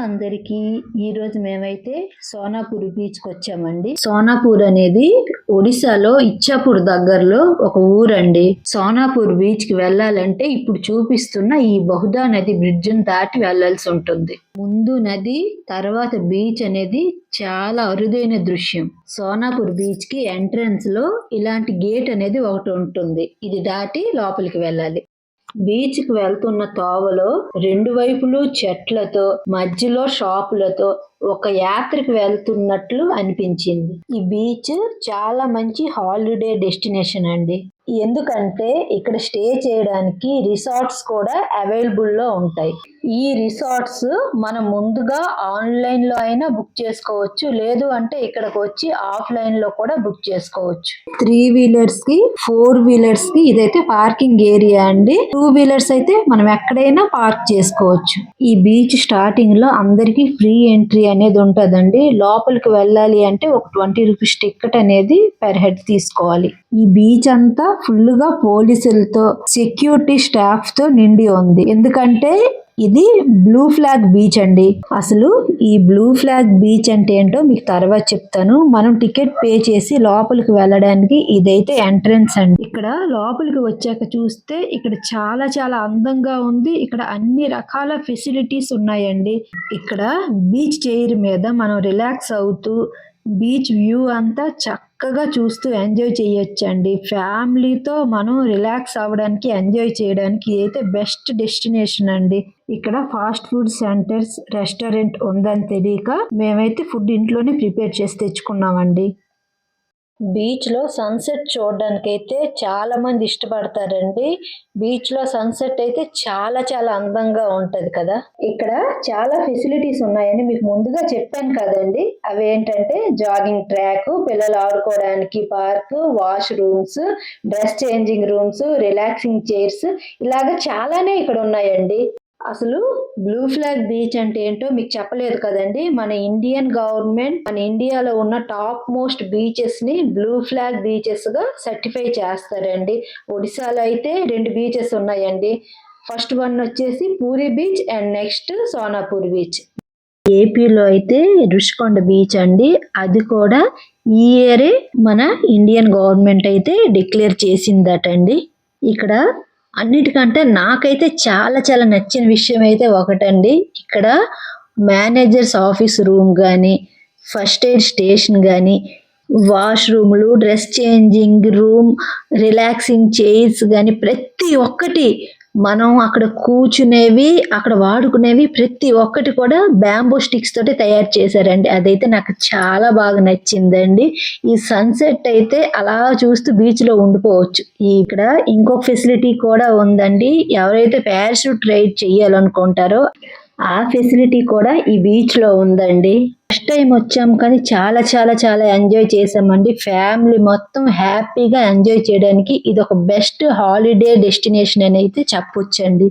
అందరికీ ఈరోజు మేమైతే సోనాపూర్ బీచ్కి వచ్చామండి. సోనాపూర్ అనేది ఒడిశాలో ఇచ్చాపూర్ దగ్గరలో ఒక ఊరండి. సోనాపూర్ బీచ్కి వెళ్ళాలంటే ఇప్పుడు చూపిస్తున్న ఈ బహుదా నది బ్రిడ్జిని దాటి వెళ్లాల్సి ఉంటుంది. ముందు నది, తర్వాత బీచ్ అనేది చాలా అరుదైన దృశ్యం. సోనాపూర్ బీచ్ కి ఎంట్రన్స్ లో ఇలాంటి గేట్ అనేది ఒకటి ఉంటుంది. ఇది దాటి లోపలికి వెళ్ళాలి. బీచ్ కి వెళ్తున్న తోవలో రెండు వైపులు చెట్లతో, మధ్యలో షాపులతో ఒక యాత్రకు వెళ్తున్నట్లు అనిపించింది. ఈ బీచ్ చాలా మంచి హాలిడే డెస్టినేషన్ అండి. ఎందుకంటే ఇక్కడ స్టే చేయడానికి రిసార్ట్స్ కూడా అవైలబుల్ లో ఉంటాయి. ఈ రిసార్ట్స్ మనం ముందుగా ఆన్లైన్ లో అయినా బుక్ చేసుకోవచ్చు, లేదు అంటే ఇక్కడికి వచ్చి ఆఫ్లైన్ లో కూడా బుక్ చేసుకోవచ్చు. 3 వీలర్స్ కి 4 వీలర్స్ కి ఇదైతే పార్కింగ్ ఏరియా అండి. 2 వీలర్స్ అయితే మనం ఎక్కడైనా పార్క్ చేసుకోవచ్చు. ఈ బీచ్ స్టార్టింగ్ లో అందరికి ఫ్రీ ఎంట్రీ అనేది ఉంటదండి. లోపలికి వెళ్ళాలి అంటే ఒక 20 రూపీస్ టికెట్ అనేది పర్ హెడ్ తీసుకోవాలి. ఈ బీచ్ అంతా ఫుల్ గా పోలీసులతో, సెక్యూరిటీ స్టాఫ్ తో నిండి ఉంది. ఎందుకంటే ఇది బ్లూ ఫ్లాగ్ బీచ్ అండి. అసలు ఈ బ్లూ ఫ్లాగ్ బీచ్ అంటే ఏంటో మీకు తర్వాత చెప్తాను. మనం టికెట్ పే చేసి లోపలికి వెళ్ళడానికి ఇదైతే ఎంట్రన్స్ అండి. ఇక్కడ లోపలికి వచ్చాక చూస్తే ఇక్కడ చాలా చాలా అందంగా ఉంది. ఇక్కడ అన్ని రకాల ఫెసిలిటీస్ ఉన్నాయండి. ఇక్కడ బీచ్ చైర్ మీద మనం రిలాక్స్ అవుతూ బీచ్ వ్యూ అంతా చక్కగా చూస్తూ ఎంజాయ్ చేయొచ్చండి. ఫ్యామిలీతో మనం రిలాక్స్ అవ్వడానికి, ఎంజాయ్ చేయడానికి అయితే బెస్ట్ డెస్టినేషన్ అండి. ఇక్కడ ఫాస్ట్ ఫుడ్ సెంటర్స్, రెస్టారెంట్ ఉందని తెలియక మేమైతే ఫుడ్ ఇంట్లోనే ప్రిపేర్ చేసి తెచ్చుకున్నామండి. బీచ్ లో సన్సెట్ చూడడానికి అయితే చాలా మంది ఇష్టపడతారండి. బీచ్ లో సన్సెట్ అయితే చాలా చాలా అందంగా ఉంటది కదా. ఇక్కడ చాలా ఫెసిలిటీస్ ఉన్నాయని మీకు ముందుగా చెప్పాను కదండి. అవి ఏంటంటే జాగింగ్ ట్రాక్, పిల్లలు ఆడుకోవడానికి park, wash rooms, dress changing rooms, relaxing chairs, ఇలాగా చాలానే ఇక్కడ ఉన్నాయండి. అసలు బ్లూ ఫ్లాగ్ బీచ్ అంటే ఏంటో మీకు చెప్పలేదు కదండి. మన ఇండియన్ గవర్నమెంట్ మన ఇండియాలో ఉన్న టాప్ మోస్ట్ బీచెస్ ని బ్లూ ఫ్లాగ్ బీచెస్ గా సర్టిఫై చేస్తారండి. ఒడిశాలో అయితే 2 బీచెస్ ఉన్నాయండి. ఫస్ట్ వన్ వచ్చేసి puri beach and next Sonapur beach. ఏపీలో అయితే రుషికొండ బీచ్ అండి. అది కూడా ఈ ఇయరే మన ఇండియన్ గవర్నమెంట్ అయితే డిక్లేర్ చేసిందటండి. ఇక్కడ అన్నిటికంటే నాకైతే చాలా చాలా నచ్చిన విషయం అయితే ఒకటండి. ఇక్కడ మేనేజర్స్ ఆఫీస్ రూమ్ కానీ, ఫస్ట్ ఎయిడ్ స్టేషన్ కానీ, వాష్ రూమ్లు, dress changing room, relaxing chairs కానీ ప్రతి ఒక్కటి మనం అక్కడ కూర్చునేవి, అక్కడ వాడుకునేవి ప్రతి ఒక్కటి కూడా బ్యాంబూ స్టిక్స్ తోటి తయారు చేశారండి. అదైతే నాకు చాలా బాగా నచ్చిందండి. ఈ సన్సెట్ అయితే అలా చూస్తూ బీచ్ లో ఉండిపోవచ్చు. ఇక్కడ ఇంకొక ఫెసిలిటీ కూడా ఉందండి. ఎవరైతే పారాషూట్ రైడ్ చేయాలనుకుంటారో ఆ ఫెసిలిటీ కూడా ఈ బీచ్ లో ఉందండి. ఫస్ట్ టైం వచ్చాం కానీ చాలా చాలా చాలా ఎంజాయ్ చేసామండి. ఫ్యామిలీ మొత్తం హ్యాపీగా ఎంజాయ్ చేయడానికి ఇది ఒక బెస్ట్ హాలిడే డెస్టినేషన్ అని అయితే చెప్పొచ్చండి.